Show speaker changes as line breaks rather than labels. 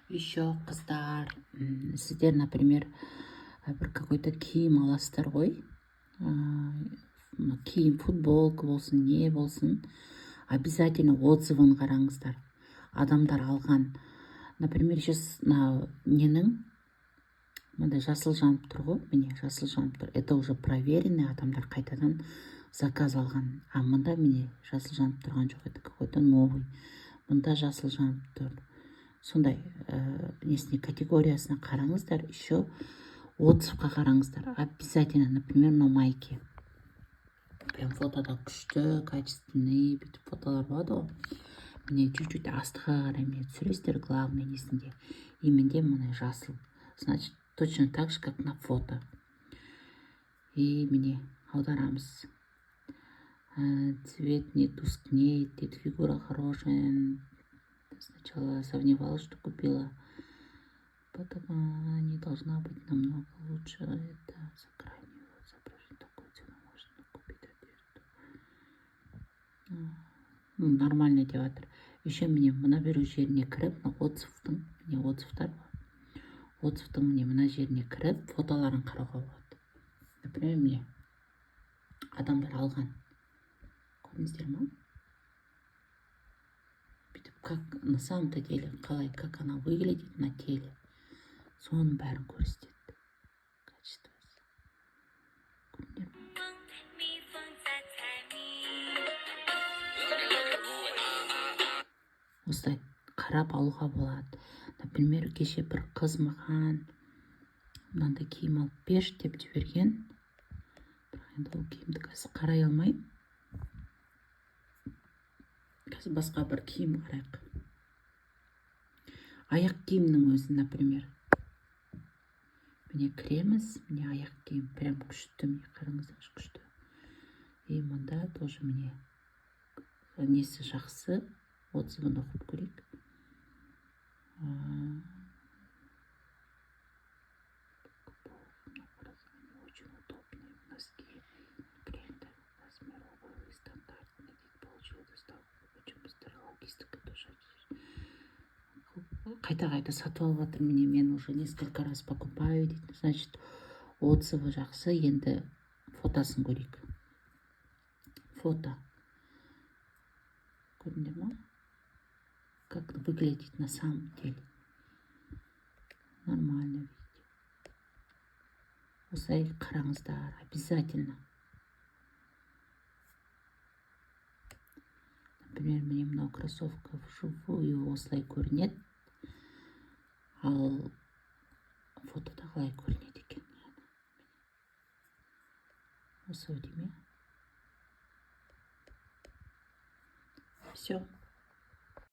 Еще қыздар, сіздер, например, бір какой-то киім аласыздар ғой, киім, футболка болсын, не болсын, обязательно отзывын қараңыздар. Адамдар алған, например, сейчас ненің, мында жасыл жанып тұр ғой, міне жасыл жанып тұр. Это уже проверенный, адамдар қайтадан заказ алған. А мында міне жасыл жанып тұрған жоқ, это какой-то новый. Мында жасыл жанып тұр. Сондай несіне категориясына қараңыздар, еще отзывқа қараңыздар. Обязательно, например, мына майки. Прям фотода күшті, качественный, бүйтіп фотолар болады ғой. Міне чуть-чуть астыға қарай міне түсіресіздер, главный несінде. И менде мына жасыл. Значит, точно так же, как на фото. И міне аударамыз. Цвет не тускнеет, дейді, фигура хорошая. Сначала сомневалась, что купила. Потом она не должна быть намного лучше. Это за крайнюю изображение. Такую цену можно купить одежду. Нормальный театр. Еще мне мына беру жеріне кіріп, отзывтың, міне отзывтар бар. Отзывтың міне мына жеріне кіріп, фотоларын қарауға болады. Например, міне адамдар алған. Көрдіңіздер ма? Как на самом-то деле, как она выглядит на теле. Соның бәрін көрсетеді. Качествосы. Көрдіңдер ма? Осылай қарап алуға болады. Например, кеше бір қыз маған мынандай киім алып берші деп жіберген. Бірақ енді ол киімді қазір қарай алмаймын. Қазір басқа бір киім қарайық. Аяқ киімнің өзі, например. Міне кіреміз, міне аяқ киім. Прям күшті, міне қараңыздар, күшті. И мында тоже міне несі жақсы, отзывын оқып көрейік. Очень удобные носки. Бренда, размер обуви стандартный. Получила доставку. Очень быстро логистика тоже. Қайта-қайта сатып алып жатыр, міне мен уже несколько раз покупаю дейді. Значит, отзывы жақсы. Енді фотосын көрейік. Фото. Көрдіңдер ма? Как выглядит на самом деле. Нормально видите. Осылай қараңыздар, обязательно. Например, мне мынау кроссовка вживую осылай көрінеді. Ал фотода қалай көрінеді екен. Осы өте ме? Все.